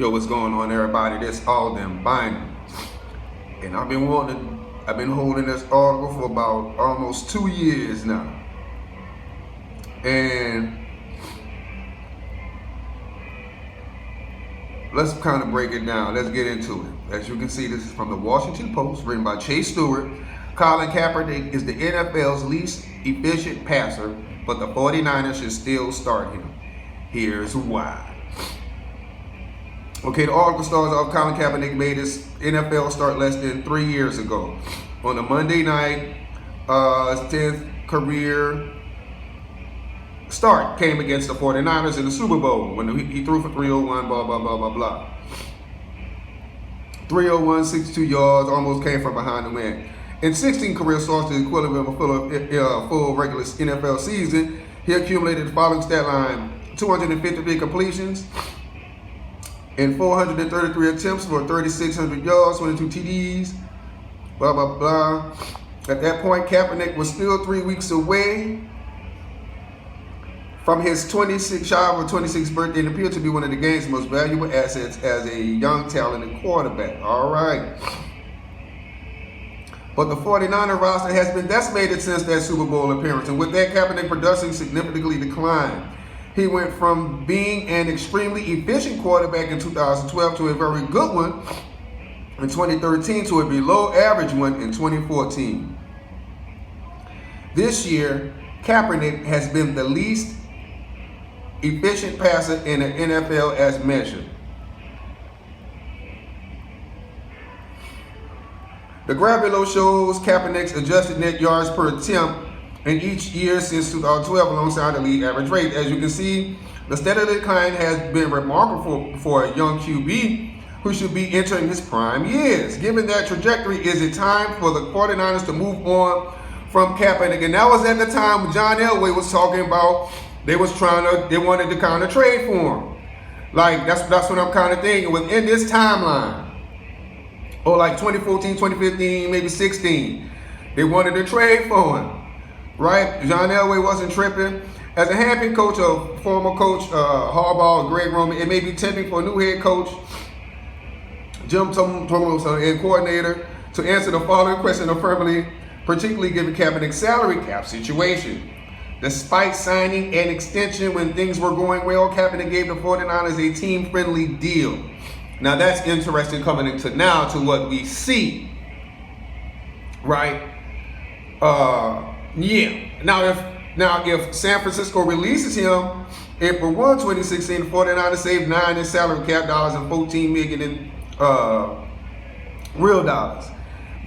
Yo, what's going on, everybody? This all them binding, and I've been holding this article for about almost 2 years now, and let's kind of break it down. Let's get into it. As you can see, this is from the Washington Post, written by Chase Stewart. Colin Kaepernick is the NFL's least efficient passer, but the 49ers should still start him. Here's why. Okay, the article starts off, Colin Kaepernick made his NFL start less than 3 years ago. On a Monday night, his 10th career start came against the 49ers in the Super Bowl when he threw for 301, blah, blah, blah, blah, blah. 301, 62 yards, almost came from behind the win. In 16 career starts, the equivalent of a full regular NFL season, he accumulated the following stat line: 253 completions, in 433 attempts for 3,600 yards, 22 TDs, blah, blah, blah. At that point, Kaepernick was still 3 weeks away from his 26th birthday and appeared to be one of the game's most valuable assets as a young, talented quarterback. All right. But the 49er roster has been decimated since that Super Bowl appearance, and with that, Kaepernick production significantly declined. He went from being an extremely efficient quarterback in 2012 to a very good one in 2013 to a below average one in 2014. This year, Kaepernick has been the least efficient passer in the NFL as measured. The graph below shows Kaepernick's adjusted net yards per attempt in each year since 2012 alongside the league average rate. As you can see, the steady decline has been remarkable for a young QB who should be entering his prime years. Given that trajectory, is it time for the 49ers to move on from Kaepernick? And that was at the time when John Elway was talking about they wanted to kind of trade for him. Like, that's what I'm kind of thinking. Within this timeline, or like 2014, 2015, maybe 16, they wanted to trade for him. Right? John Elway wasn't tripping. As a handpicked coach of former coach Harbaugh, Greg Roman, it may be tempting for a new head coach, Jim Tomlinson, and coordinator to answer the following question affirmatively, particularly given Kaepernick's salary cap situation. Despite signing an extension when things were going well, Kaepernick gave the 49ers a team-friendly deal. Now that's interesting coming into now to what we see. Right? Yeah. Now if San Francisco releases him April 1, 2016, the 49ers saved $9 in salary cap dollars and $14 million in real dollars.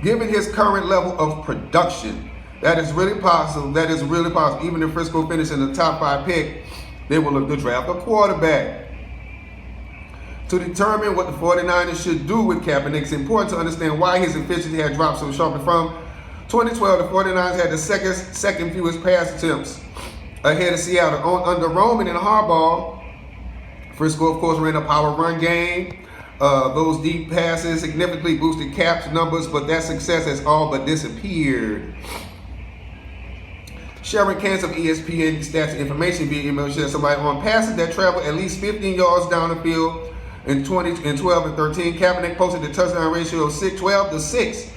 Given his current level of production, that is really possible. Even if Frisco finishes in the top 5 pick, they will look to draft a quarterback. To determine what the 49ers should do with Kaepernick, it's important to understand why his efficiency had dropped so sharply. From 2012, the 49ers had the second fewest pass attempts ahead of Seattle. Under Roman and Harbaugh, Frisco, of course, ran a power run game. Those deep passes significantly boosted Cap's numbers, but that success has all but disappeared. Sharon Kantz of ESPN stats and information via email shares somebody on passes that travel at least 15 yards down the field in 12 and 13. Kaepernick posted a touchdown ratio of 12 to 6.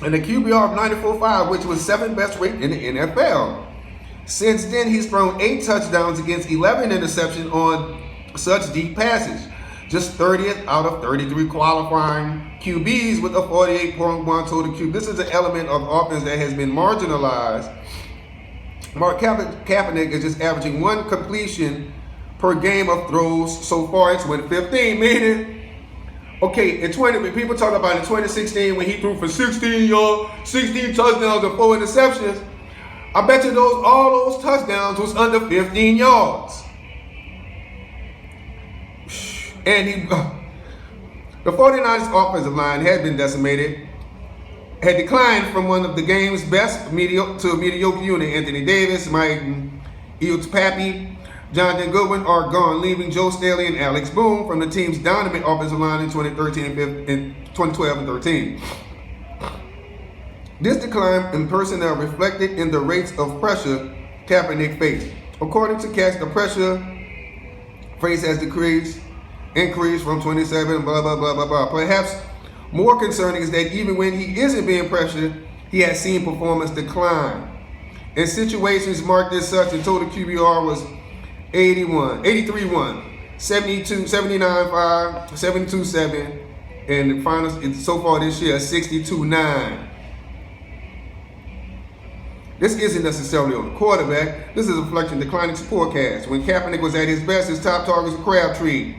And a QBR of 94.5, which was 7th best rate in the NFL. Since then, he's thrown 8 touchdowns against 11 interceptions on such deep passes. Just 30th out of 33 qualifying QBs with a 48.1 total QB. This is an element of offense that has been marginalized. Mark Kaepernick is just averaging 1 completion per game of throws so far in 2015, meaning, okay, people talk about in 2016 when he threw for 16 touchdowns and 4 interceptions. I bet you all those touchdowns was under 15 yards. And the 49ers offensive line had been decimated, had declined from one of the game's best to a mediocre unit. Anthony Davis, Mike Iupapi, Jonathan Goodwin are gone, leaving Joe Staley and Alex Boone from the team's dominant offensive line in 2012 and 13. This decline in personnel reflected in the rates of pressure Kaepernick faced. According to Katz, the pressure faced has decreased increase from 27, blah, blah, blah, blah, blah. Perhaps more concerning is that even when he isn't being pressured, he has seen performance decline. In situations marked as such, the total QBR was 83-1, 79-5, 72-7, and the finals so far this year 62-9. This isn't necessarily on the quarterback. This is a reflection of declining forecast. When Kaepernick was at his best, his top targets were Crabtree,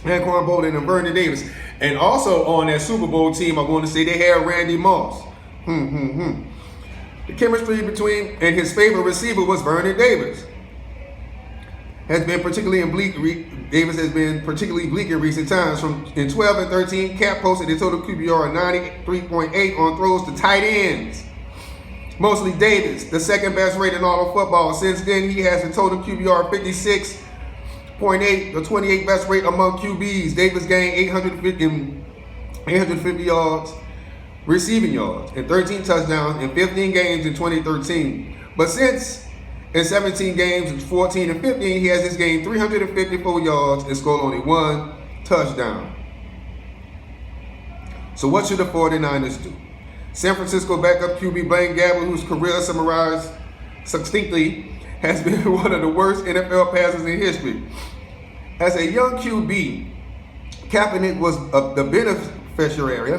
Anquan Bolden, and Vernon Davis. And also on that Super Bowl team, I want to say they had Randy Moss. The chemistry between and his favorite receiver was Vernon Davis. Davis has been particularly bleak in recent times. In 12 and 13, Cap posted a total QBR of 93.8 on throws to tight ends. Mostly Davis, the second best rate in all of football. Since then, he has a total QBR of 56.8, the 28th best rate among QBs. Davis gained 850 yards, receiving yards, and 13 touchdowns in 15 games in 2013. But since in 17 games in 14 and 15, he has gained 354 yards and scored only 1 touchdown. So what should the 49ers do? San Francisco backup QB Blaine Gabbert, whose career summarized succinctly, has been one of the worst NFL passers in history. As a young QB, Kaepernick was the beneficiary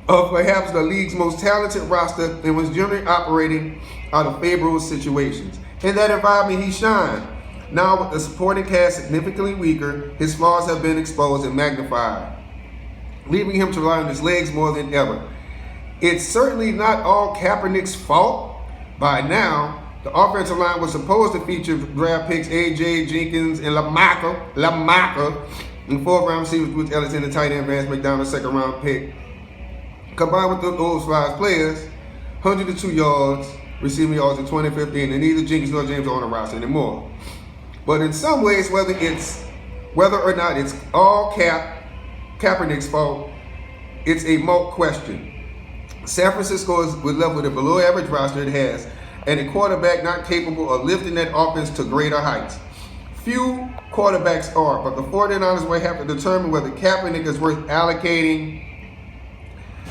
of perhaps the league's most talented roster and was generally operating out of favorable situations. In that environment, he shined. Now, with the supporting cast significantly weaker, his flaws have been exposed and magnified, leaving him to rely on his legs more than ever. It's certainly not all Kaepernick's fault. By now, the offensive line was supposed to feature draft picks A.J. Jenkins and Lamaka, and 4th-round receivers with Ellison and tight end Vance McDonald, 2nd-round pick. Combined with those 5 players, 102 yards, receiving yards in 2015, and neither Jenkins nor James are on the roster anymore. But in some ways, whether or not it's all Kaepernick's fault, it's a moot question. San Francisco was left with a below-average roster it has, and a quarterback not capable of lifting that offense to greater heights. Few quarterbacks are, but the 49ers will have to determine whether Kaepernick is worth allocating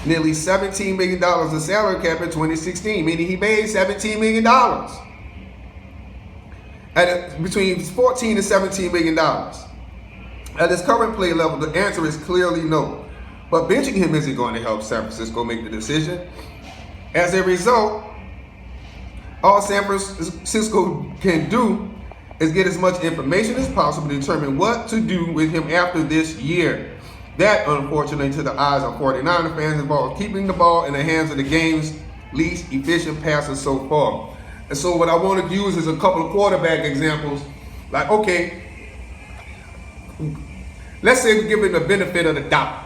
nearly $17 million in salary cap in 2016, meaning he made $17 million. Between $14 and $17 million. At his current play level, the answer is clearly no. But benching him isn't going to help San Francisco make the decision. As a result, all San Francisco can do is get as much information as possible to determine what to do with him after this year. That, unfortunately, to the eyes of 49er fans, involves keeping the ball in the hands of the game's least efficient passer so far. And so what I want to use is a couple of quarterback examples. Like, okay, let's say we give him the benefit of the doubt.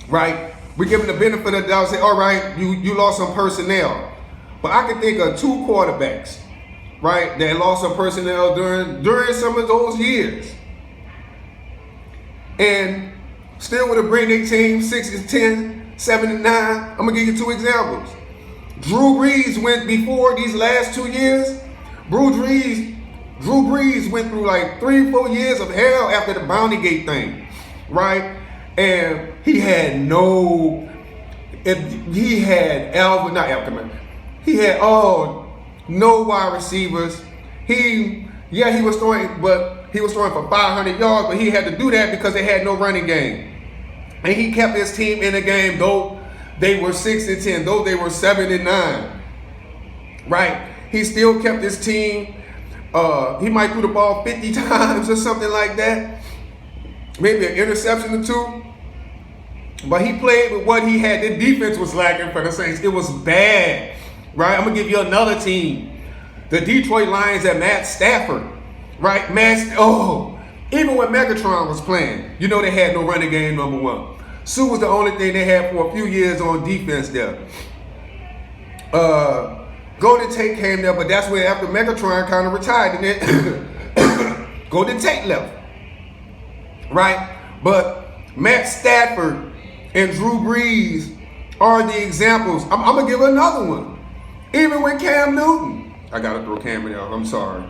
Right? We give him the benefit of the doubt and say, all right, you lost some personnel. But I can think of 2 quarterbacks, right, that lost some personnel during some of those years. And still would have bring their team 6-10, 7-9. I'm going to give you 2 examples. Drew Brees went before these last 2 years. Drew Brees went through like 3-4 years of hell after the Bounty Gate thing, right? And he had no wide receivers. He was throwing for 500 yards, but he had to do that because they had no running game. And he kept his team in the game, though they were 6-10, though they were 7-9. Right? He still kept his team. He might throw the ball 50 times or something like that. Maybe an interception or 2. But he played with what he had. The defense was lacking for the Saints. It was bad. Right? I'm going to give you another team. The Detroit Lions at Matt Stafford. Right? Even when Megatron was playing, they had no running game, number 1. Sue was the only thing they had for a few years on defense there. Golden Tate came there, but that's when after Megatron kind of retired, and then Golden Tate left. Right? But Matt Stafford and Drew Brees are the examples. I'm going to give another one. Even when Cam Newton, I got to throw Cam in there. I'm sorry.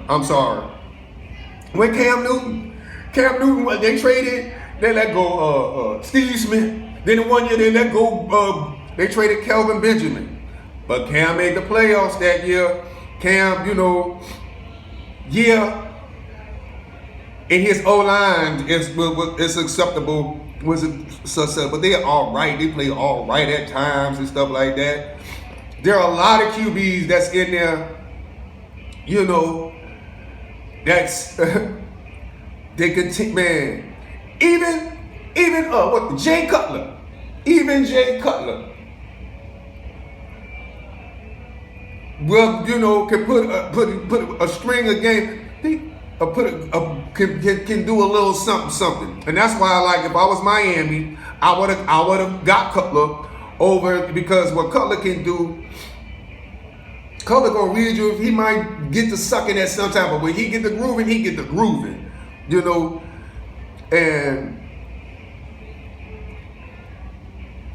When Cam Newton Cam Newton, they traded, they let go Steve Smith. Then the one year they let go, they traded Kelvin Benjamin. But Cam made the playoffs that year. Cam, in his O-line is acceptable. But they are all right. They play all right at times and stuff like that. There are a lot of QBs that's in there, that's they could man. Even Jay Cutler. Even Jay Cutler. Well, can put a string of game. Can do a little something. And that's why if I was Miami, I would have got Cutler over, because what Cutler can do, Cutler gonna read you. He might get to sucking at some time, but when he get the grooving, and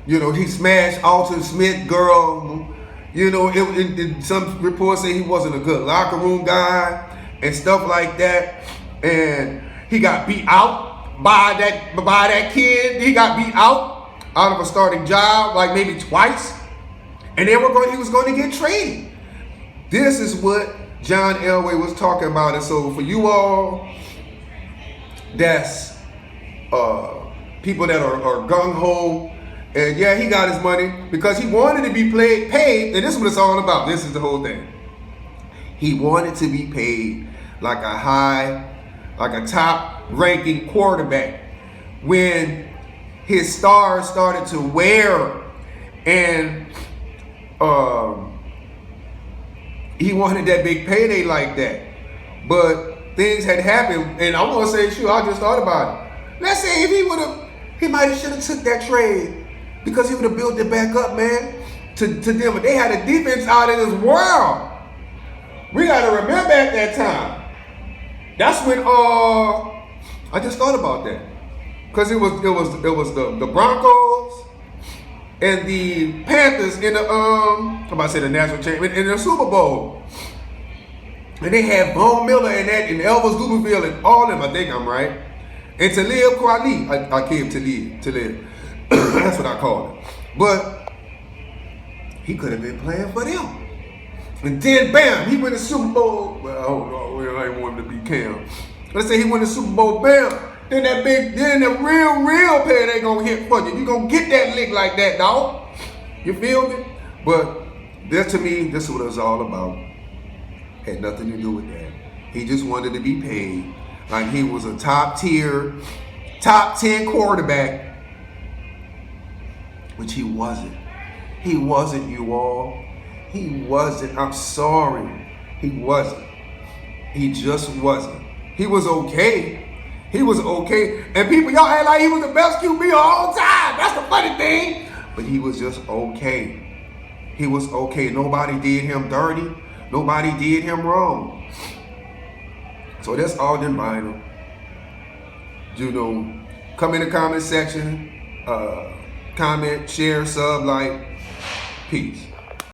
he smashed Alton Smith, girl. Some reports say he wasn't a good locker room guy and stuff like that, and he got beat out by that kid. He got beat out of a starting job like maybe twice, and he was going to get traded. This is what John Elway was talking about. And so for you all, that's people that are gung-ho, and yeah, he got his money because he wanted to be paid, and this is what it's all about. This is the whole thing. He wanted to be paid like a top-ranking quarterback. When his stars started to wear, and he wanted that big payday like that. But things had happened, and I want to say, I just thought about it. Let's say if he might have should have took that trade, because he would have built it back up, man, to them. But they had a defense out of this world. We got to remember at that time. That's when I just thought about that, because it was the Broncos and the Panthers in the I'm about to say the national championship in the Super Bowl, and they had Von Miller and Elvis Duperville and all them. I think I'm right. And Talib Kweli, I came Talib. That's what I call him. But he could have been playing for them. And then, bam, he win the Super Bowl. Well, I don't know. I ain't want him to be Cam. Let's say he win the Super Bowl, bam. Then the real pay they gonna hit for you. You gonna get that lick like that, dog. You feel me? But to me, this is what it was all about. Had nothing to do with that. He just wanted to be paid like he was a top 10 quarterback, which he wasn't. He wasn't, you all. He wasn't. I'm sorry. He wasn't. He just wasn't. He was okay. He was okay. And people, y'all act like he was the best QB of all time. That's the funny thing. But he was just okay. He was okay. Nobody did him dirty. Nobody did him wrong. So that's all them vinyl. Come in the comment section. Comment, share, sub, like. Peace.